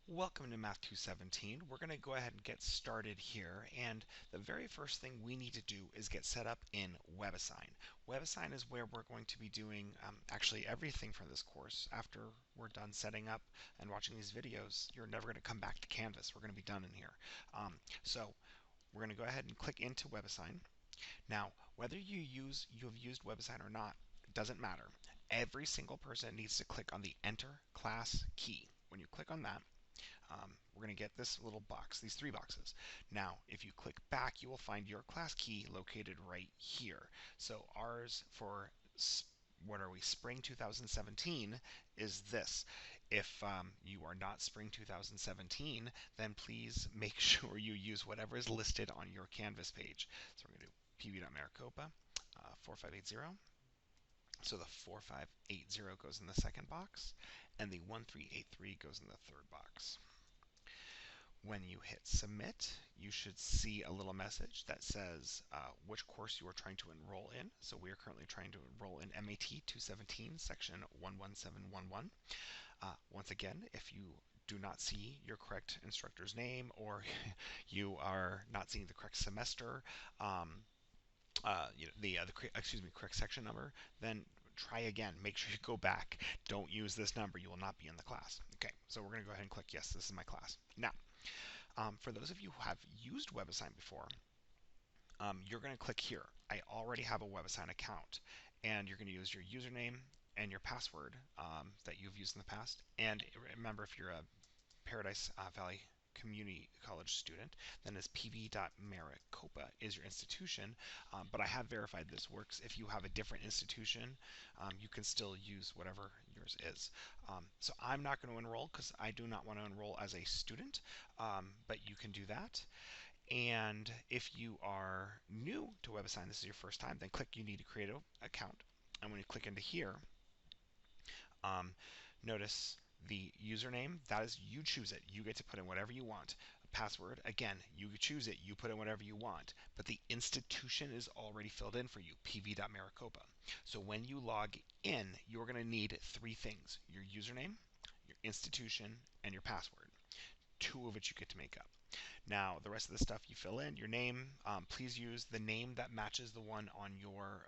Welcome to MAT217. We're going to go ahead and get started here, and the very first thing we need to do is get set up in Webassign. Webassign is where we're going to be doing actually everything for this course. After we're done setting up and watching these videos, you're never going to come back to Canvas. We're going to be done in here. So we're going to go ahead and click into Webassign. Now, whether you have used Webassign or not, it doesn't matter. Every single person needs to click on the Enter Class key. When you click on that, we're going to get this little box, these three boxes. Now, if you click back, you will find your class key located right here. So ours for what are we, Spring 2017 is this. If you are not Spring 2017, then please make sure you use whatever is listed on your Canvas page. So we're going to do pb.maricopa 4580. So the 4580 goes in the second box, and the 1383 goes in the third box. When you hit submit, you should see a little message that says which course you are trying to enroll in. So we are currently trying to enroll in MAT217 section 11711. Once again, if you do not see your correct instructor's name, or you are not seeing the correct semester, correct section number, then try again. Make sure you go back. Don't use this number. You will not be in the class. Okay, so we're going to go ahead and click yes, this is my class. Now, for those of you who have used Webassign before, you're going to click here. I already have a Webassign account, and you're going to use your username and your password that you've used in the past. And remember, if you're a Paradise Valley Community College student, then as pv.maricopa is your institution. But I have verified this works. If you have a different institution, you can still use whatever yours is. So I'm not going to enroll because I do not want to enroll as a student, but you can do that. And if you are new to Webassign, this is your first time, then click you need to create an account. And when you click into here, notice the username, that is, you choose it. You get to put in whatever you want. Password, again, you choose it. You put in whatever you want. But the institution is already filled in for you, pv.maricopa. So when you log in, you're going to need three things: your username, your institution, and your password. Two of which you get to make up. Now, the rest of the stuff you fill in, your name. Please use the name that matches the one on your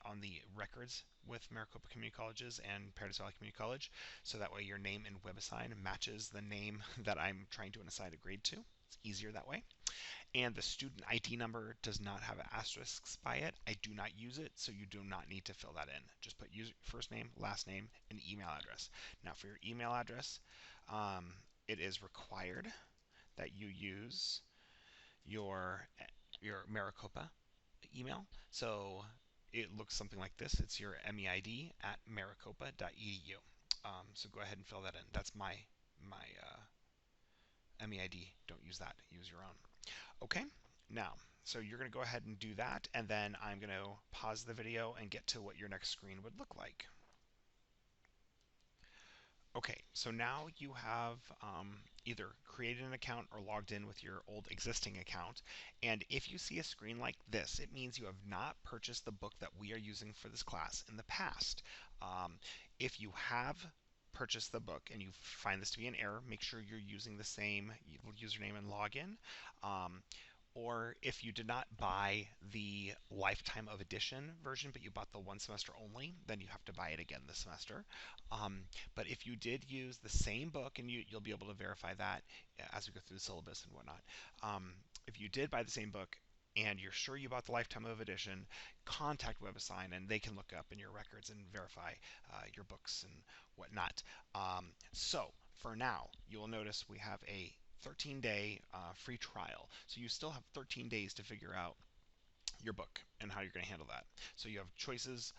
on the records with Maricopa Community Colleges and Paradise Valley Community College, so that way your name in Webassign matches the name that I'm trying to assign a grade to. It's easier that way. And the student ID number does not have asterisks by it. I do not use it, so you do not need to fill that in. Just put first name, last name, and email address. Now, for your email address, it is required that you use your Maricopa email. So it looks something like this. It's your meid@maricopa.edu. So go ahead and fill that in. That's my MEID. Don't use that. Use your own. Okay. Now, so you're going to go ahead and do that, and then I'm going to pause the video and get to what your next screen would look like. Okay, so now you have either created an account or logged in with your old existing account. And if you see a screen like this, it means you have not purchased the book that we are using for this class in the past. If you have purchased the book and you find this to be an error, make sure you're using the same username and login. Or if you did not buy the lifetime of edition version, but you bought the one semester only, then you have to buy it again this semester. But if you did use the same book, and you'll be able to verify that as we go through the syllabus and whatnot. If you did buy the same book and you're sure you bought the lifetime of edition, contact Webassign and they can look up in your records and verify your books and whatnot. So for now, you will notice we have a 13-day free trial. So you still have 13 days to figure out your book and how you're going to handle that. So you have choices.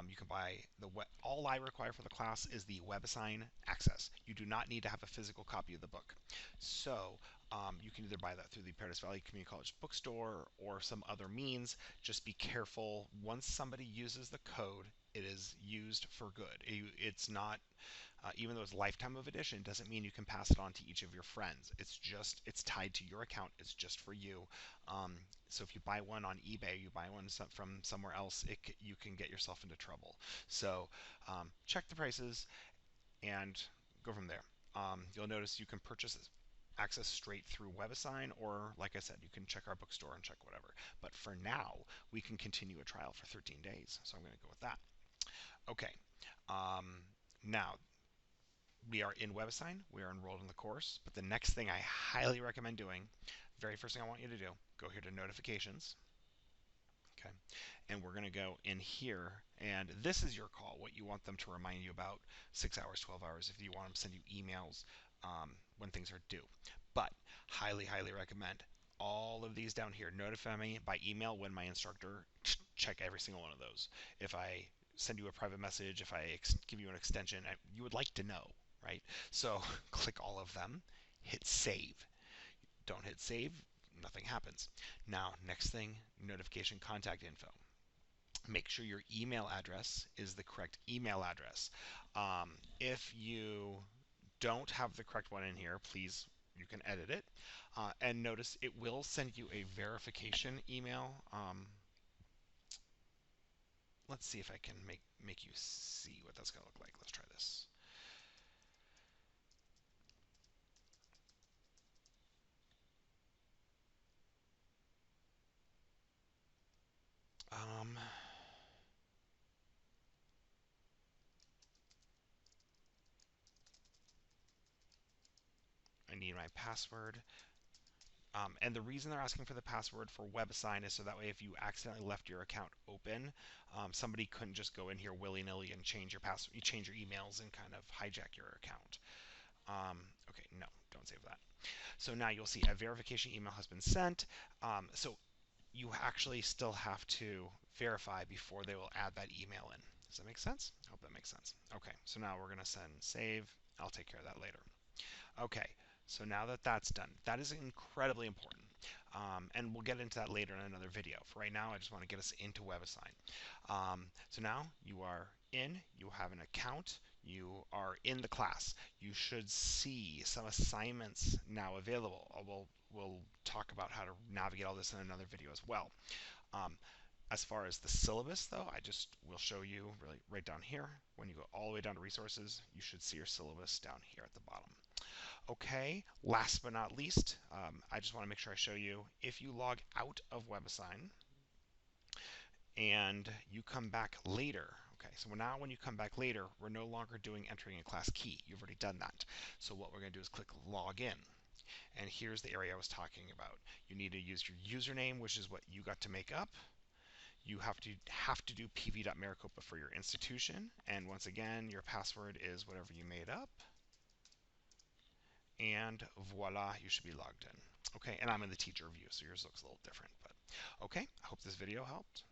You can buy all I require for the class is the Webassign access. You do not need to have a physical copy of the book. So you can either buy that through the Paradise Valley Community College bookstore or some other means. Just be careful. Once somebody uses the code, it is used for good. It's not, even though it's lifetime of edition, doesn't mean you can pass it on to each of your friends. It's tied to your account. It's just for you. So if you buy one on eBay, you buy one from somewhere else, you can get yourself into trouble. So check the prices and go from there. You'll notice you can purchase access straight through Webassign, or like I said, you can check our bookstore and check whatever. But for now, we can continue a trial for 13 days. So I'm going to go with that. Okay. Now, we are in Webassign, we are enrolled in the course, but the next thing I highly recommend doing, very first thing I want you to do, go here to notifications. Okay, and we're going to go in here, and this is your call, what you want them to remind you about 6 hours, 12 hours, if you want them to send you emails when things are due. But highly, highly recommend all of these down here. Notify me by email when my instructor, check every single one of those. If I send you a private message, if I give you an extension, you would like to know, right? So click all of them, hit save. Don't hit save, nothing happens. Now, next thing, notification contact info. Make sure your email address is the correct email address. If you don't have the correct one in here, please, you can edit it. And notice it will send you a verification email. Let's see if I can make you see what that's going to look like. Let's try this. Um, I need my password. And the reason they're asking for the password for Webassign is so that way if you accidentally left your account open, somebody couldn't just go in here willy-nilly and change your password, change your emails, and kind of hijack your account. Okay, no, don't save that. So now you'll see a verification email has been sent. So you actually still have to verify before they will add that email in. Does that make sense? I hope that makes sense. Okay, so now we're going to send save. I'll take care of that later. Okay, so now that that's done, that is incredibly important. And we'll get into that later in another video. For right now, I just want to get us into Webassign. So now you are in, you have an account, you are in the class. You should see some assignments now available. We'll talk about how to navigate all this in another video as well. As far as the syllabus, though, I just will show you really right down here. When you go all the way down to resources, you should see your syllabus down here at the bottom. Okay, last but not least, I just want to make sure I show you, if you log out of Webassign and you come back later, okay, so now when you come back later, we're no longer doing entering a class key. You've already done that. So what we're going to do is click log in. And here's the area I was talking about. You need to use your username, which is what you got to make up. You have to do pv.maricopa for your institution. And once again, your password is whatever you made up. And voila, you should be logged in. Okay, and I'm in the teacher view, so yours looks a little different. But okay, I hope this video helped.